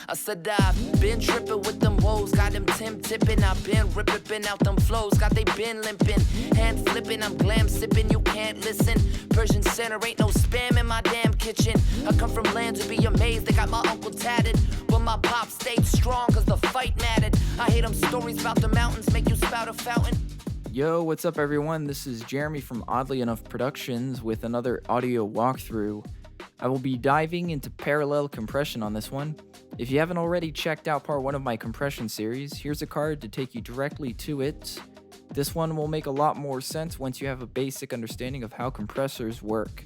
I said I've been tripping with them woes, got them Tim tipping. I've been ripping out them flows, got they been limping. Hand flipping, I'm glam sipping, you can't listen. Persian center, ain't no spam in my damn kitchen. I come from lands to be amazed, they got my uncle tatted. But my pop stayed strong, cause the fight mattered. I hate them stories about the mountains, make you spout a fountain. Yo, what's up everyone? This is Jeremy from Oddly Enough Productions with another audio walkthrough. I will be diving into parallel compression on this one. If you haven't already checked out part 1 of my compression series, here's a card to take you directly to it. This one will make a lot more sense once you have a basic understanding of how compressors work.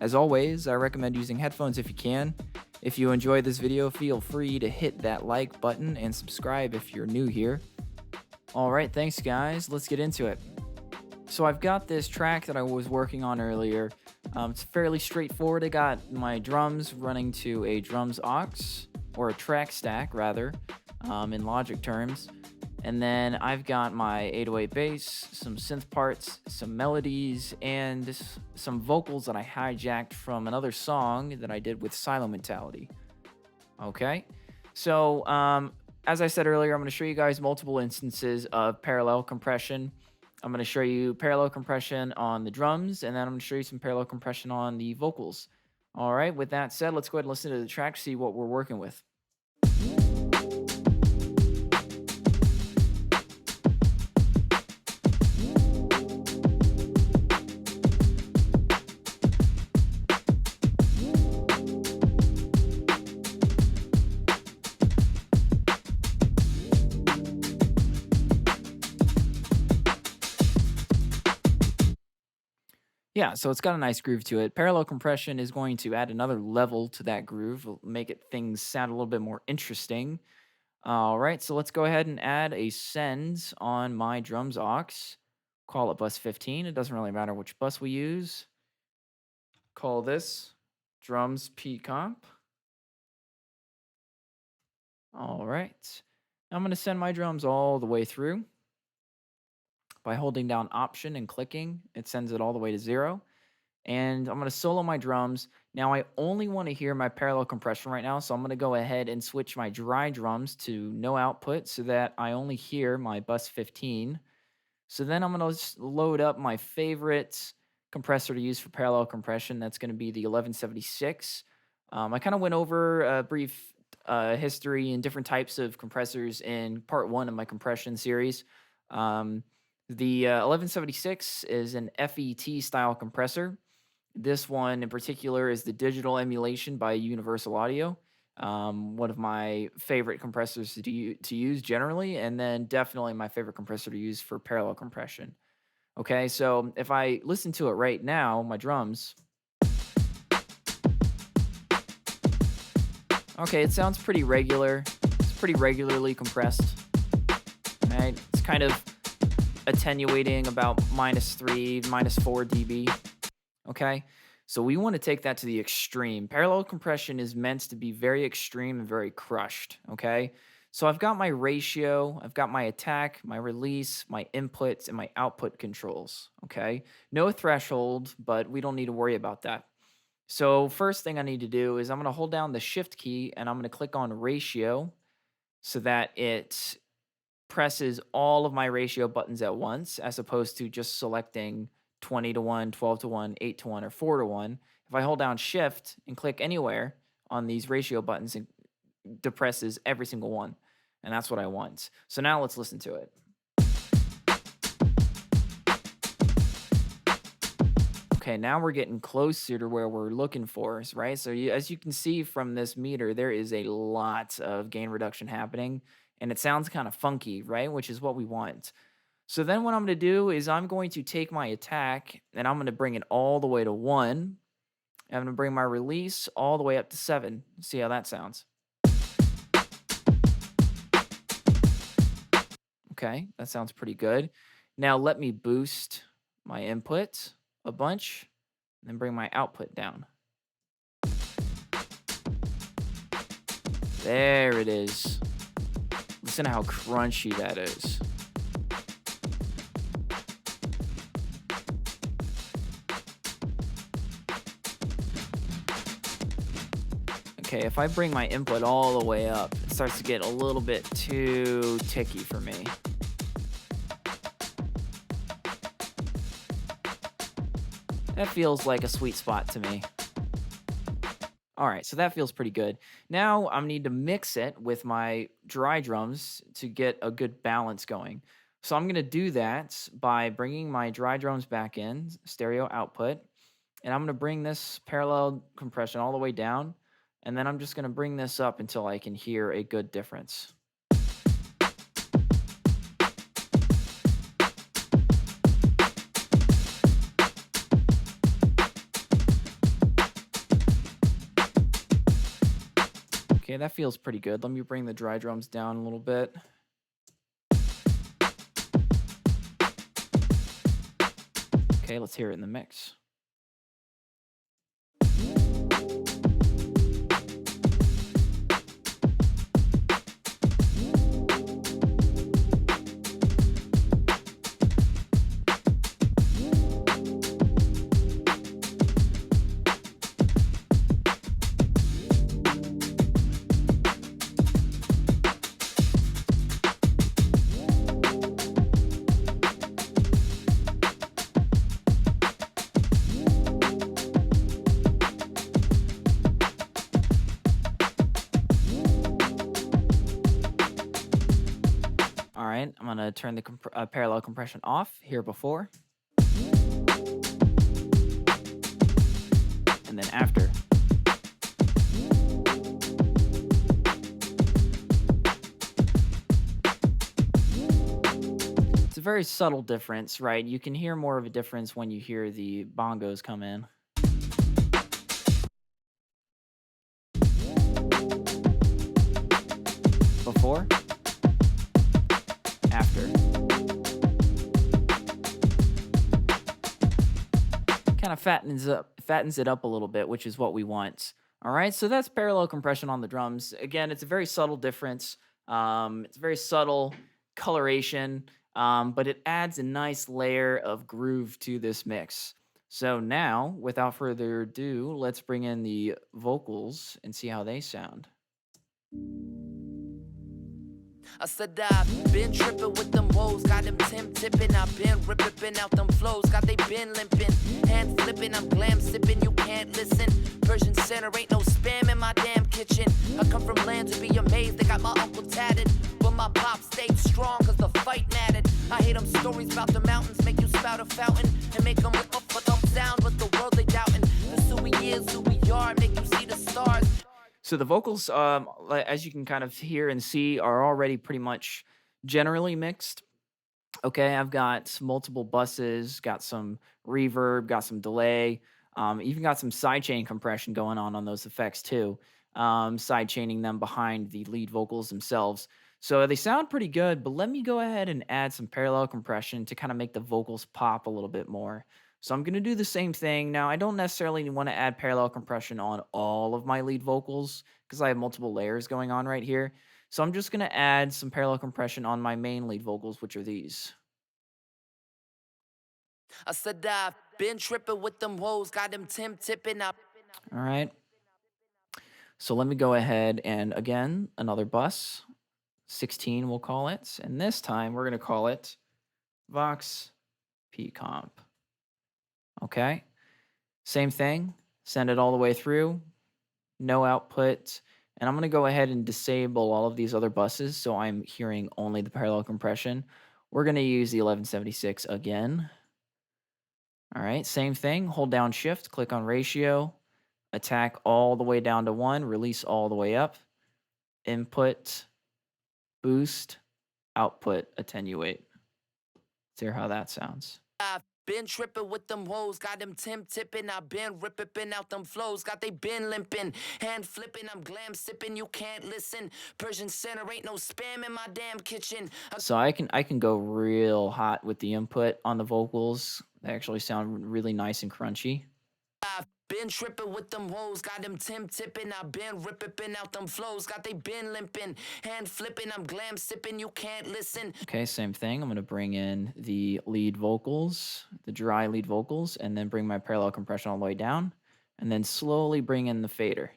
As always, I recommend using headphones if you can. If you enjoyed this video, feel free to hit that like button and subscribe if you're new here. Alright, thanks guys, let's get into it. So I've got this track that I was working on earlier. It's fairly straightforward. I got my drums running to a drums aux, or a track stack rather, in Logic terms. And then I've got my 808 bass, some synth parts, some melodies, and some vocals that I hijacked from another song that I did with Silo Mentality. Okay, so as I said earlier, I'm going to show you guys multiple instances of parallel compression. I'm going to show you parallel compression on the drums, and then I'm going to show you some parallel compression on the vocals. All right, with that said, let's go ahead and listen to the track, see what we're working with. Yeah, so it's got a nice groove to it. Parallel compression is going to add another level to that groove, make things sound a little bit more interesting. All right, so let's go ahead and add a send on my drums aux. Call it bus 15. It doesn't really matter which bus we use. Call this drums P comp. All right, I'm going to send my drums all the way through. By holding down Option and clicking, it sends it all the way to 0. And I'm going to solo my drums. Now, I only want to hear my parallel compression right now, so I'm going to go ahead and switch my dry drums to no output so that I only hear my bus 15. So then I'm going to load up my favorite compressor to use for parallel compression. That's going to be the 1176. I kind of went over a brief history and different types of compressors in part 1 of my compression series. The 1176 is an FET style compressor. This one in particular is the digital emulation by Universal Audio. One of my favorite compressors to use generally, and then definitely my favorite compressor to use for parallel compression. Okay, so if I listen to it right now, my drums. Okay, it sounds pretty regular. It's pretty regularly compressed. Right? It's kind of attenuating about -3, -4 dB. Okay, so we want to take that to the extreme. Parallel compression is meant to be very extreme and very crushed. Okay, so I've got my ratio, I've got my attack, my release, my inputs, and my output controls. Okay, no threshold, but we don't need to worry about that. So first thing I need to do is I'm going to hold down the shift key and I'm going to click on ratio so that it presses all of my ratio buttons at once, as opposed to just selecting 20 to 1, 12 to 1, 8 to 1, or 4 to 1. If I hold down shift and click anywhere on these ratio buttons, it depresses every single one. And that's what I want. So now let's listen to it. Okay, now we're getting closer to where we're looking for, right? So as you can see from this meter, there is a lot of gain reduction happening. And it sounds kind of funky, right? Which is what we want. So then what I'm going to do is I'm going to take my attack and I'm going to bring it all the way to 1. And I'm going to bring my release all the way up to 7. See how that sounds. Okay, that sounds pretty good. Now let me boost my input a bunch and then bring my output down. There it is. Listen to how crunchy that is. Okay, if I bring my input all the way up, it starts to get a little bit too ticky for me. That feels like a sweet spot to me. All right, so that feels pretty good. Now I need to mix it with my dry drums to get a good balance going. So I'm going to do that by bringing my dry drums back in, stereo output, and I'm going to bring this parallel compression all the way down, and then I'm just going to bring this up until I can hear a good difference. Okay, that feels pretty good. Let me bring the dry drums down a little bit. Okay, let's hear it in the mix. All right, I'm gonna turn the parallel compression off here before. And then after. It's a very subtle difference, right? You can hear more of a difference when you hear the bongos come in. Before. After. Kind of fattens it up a little bit, which is what we want. All right, so that's parallel compression on the drums. Again, it's a very subtle difference. It's very subtle coloration, but it adds a nice layer of groove to this mix. So now, without further ado, let's bring in the vocals and see how they sound. I said I've been tripping with them woes, got them Tim tipping. I've been ripping out them flows, got they been limping. Hand flipping, I'm glam sipping, you can't listen. Persian center, ain't no spam in my damn kitchen. I come from lands to be amazed, they got my uncle tatted. But my pop stayed strong, cause the fight mattered. I hate them stories about the mountains, make you spout a fountain. And make them look up for them sound, but the world they doubting. This who we is, who we are, make you see the stars. So the vocals, as you can kind of hear and see, are already pretty much generally mixed. Okay, I've got multiple buses, got some reverb, got some delay, even got some sidechain compression going on those effects too. Sidechaining them behind the lead vocals themselves. So they sound pretty good, but let me go ahead and add some parallel compression to kind of make the vocals pop a little bit more. So I'm going to do the same thing. Now, I don't necessarily want to add parallel compression on all of my lead vocals because I have multiple layers going on right here. So I'm just going to add some parallel compression on my main lead vocals, which are these. I said I've been tripping with them woes, got them Tim tipping up. All right. So let me go ahead and again, another bus, 16 we'll call it. And this time we're going to call it Vox P Comp. Okay. Same thing, send it all the way through, no output. And I'm going to go ahead and disable all of these other buses so I'm hearing only the parallel compression. We're going to use the 1176 again. All right, same thing, hold down shift, click on ratio, attack all the way down to 1, release all the way up, input, boost, output, attenuate. Let's hear how that sounds. I've been tripping with them woes, got them Tim tipping. I've been ripping out them flows, got they been limping. Hand flipping, I'm glam sipping, you can't listen. Persian center, ain't no spam in my damn kitchen. So I can go real hot with the input on the vocals. They actually sound really nice and crunchy. I've been tripping with them woes, got them Tim tipping. I've been ripping out them flows, got they been limping. Hand flipping, I'm glam sipping, you can't listen. Okay, same thing. I'm going to bring in the lead vocals, the dry lead vocals, and then bring my parallel compression all the way down, and then slowly bring in the fader.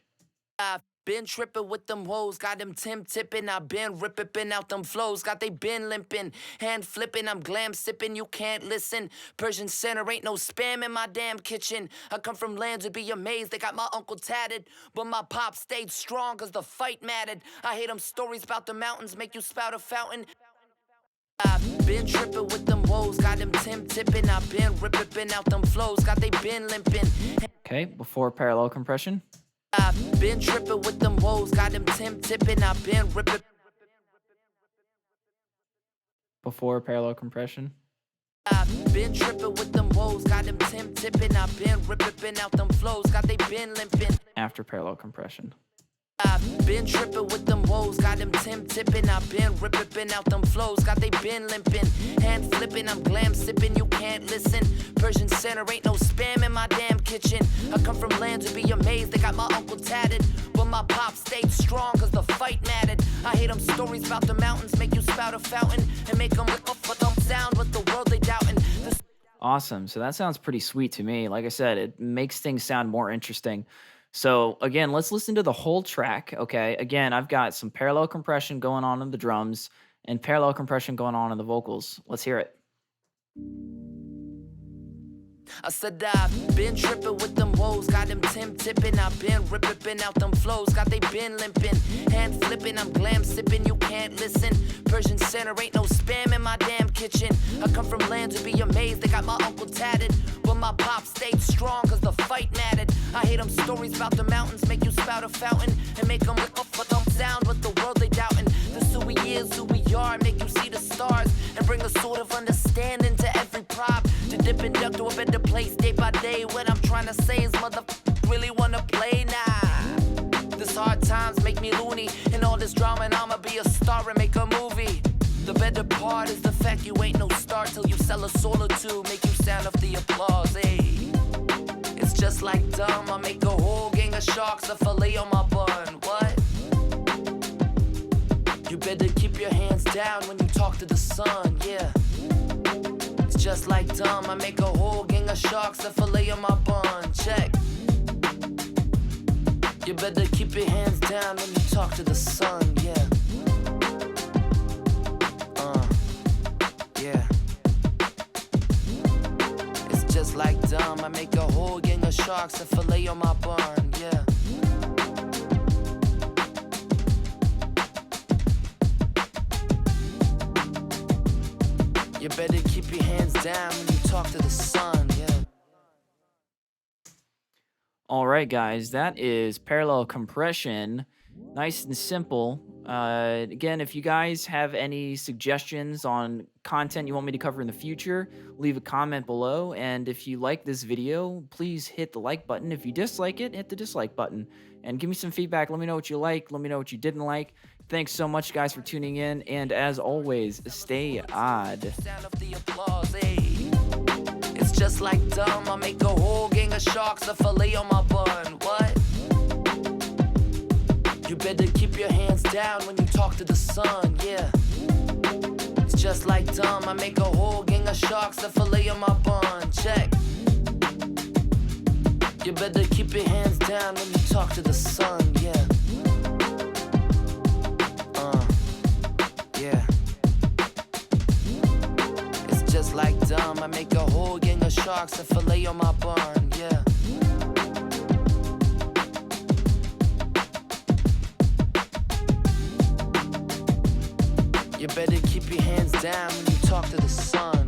I've Been trippin' with them woes, got them Tim tippin'. I been rippin' out them flows, got they been limpin'. Hand flippin', I'm glam sippin', you can't listen. Persian center, ain't no spam in my damn kitchen. I come from lands would be amazed, they got my uncle tatted. But my pop stayed strong, cause the fight mattered. I hate them stories about the mountains, make you spout a fountain. I've been trippin' with them woes, got them Tim tippin'. I been rippin' out them flows, got they been limpin'. Okay, before parallel compression. I've been trippin' with them woes, got them Tim tippin'. I've been rippin'. Before parallel compression. I've been trippin' with them woes, got them Tim tippin'. I've been rippin' out them flows, got they been limpin'. After parallel compression. I've been trippin' with them woes, got them Tim tippin'. I've been rippin' out them flows, got they been limpin'. Hand flippin', I'm glam sippin', you can't listen. Persian center, ain't no spam in my damn kitchen. I come from lands would be amazed, they got my uncle tatted. But my pop stayed strong, cause the fight mattered. I hate them stories about the mountains, make you spout a fountain. And make them look up for them sound with the world they doubtin'. Awesome. So that sounds pretty sweet to me. Like I said, it makes things sound more interesting. So again, let's listen to the whole track. Okay. Again, I've got some parallel compression going on in the drums and parallel compression going on in the vocals. Let's hear it. I said I've been trippin' with them woes, got them Tim tippin'. I've been rippin' out them flows, got they been limpin'. Hand flippin', I'm glam sippin', you can't listen. Persian center, ain't no spam in my damn kitchen. I come from lands would be amazed, they got my uncle tatted. But my pop stayed strong, cause the fight mattered. I hate them stories about the mountains, make you spout a fountain. And make them look up for them sound with the world they doubtin'. This who we is, who we are, make you see the stars. And bring a sort of understanding to every prop. To dip and duck to a better place day by day. What I'm trying to say is really wanna play now. This hard times make me loony. And all this drama and I'ma be a star and make a movie. The better part is the fact you ain't no star till you sell a soul or two. Make you sound off the applause, hey. It's just like dumb, I make a whole gang of sharks, a fillet on my bun, what? You better keep your hands down when you talk to the sun, yeah. It's just like dumb, I make a whole gang of sharks, a fillet on my bun, check. You better keep your hands down when you talk to the sun, yeah. Yeah. It's just like dumb, I make a whole gang of sharks, a fillet on my bun, yeah. You better keep your hands down when you talk to the sun, yeah. All right, guys, that is parallel compression. Nice and simple. Again, if you guys have any suggestions on content you want me to cover in the future, leave a comment below. And if you like this video, please hit the like button. If you dislike it, hit the dislike button. And give me some feedback. Let me know what you like. Let me know what you didn't like. Thanks so much, guys, for tuning in. And as always, stay odd. It's just like dumb, I make a whole gang of sharks, a fillet on my bun, what? You better keep your hands down when you talk to the sun, yeah. It's just like dumb, I make a whole gang of sharks, a fillet on my bun, check. You better keep your hands down when you talk to the sun, yeah. Yeah. It's just like dumb, I make a whole gang of sharks, a fillet on my bun, yeah. You better keep your hands down when you talk to the sun.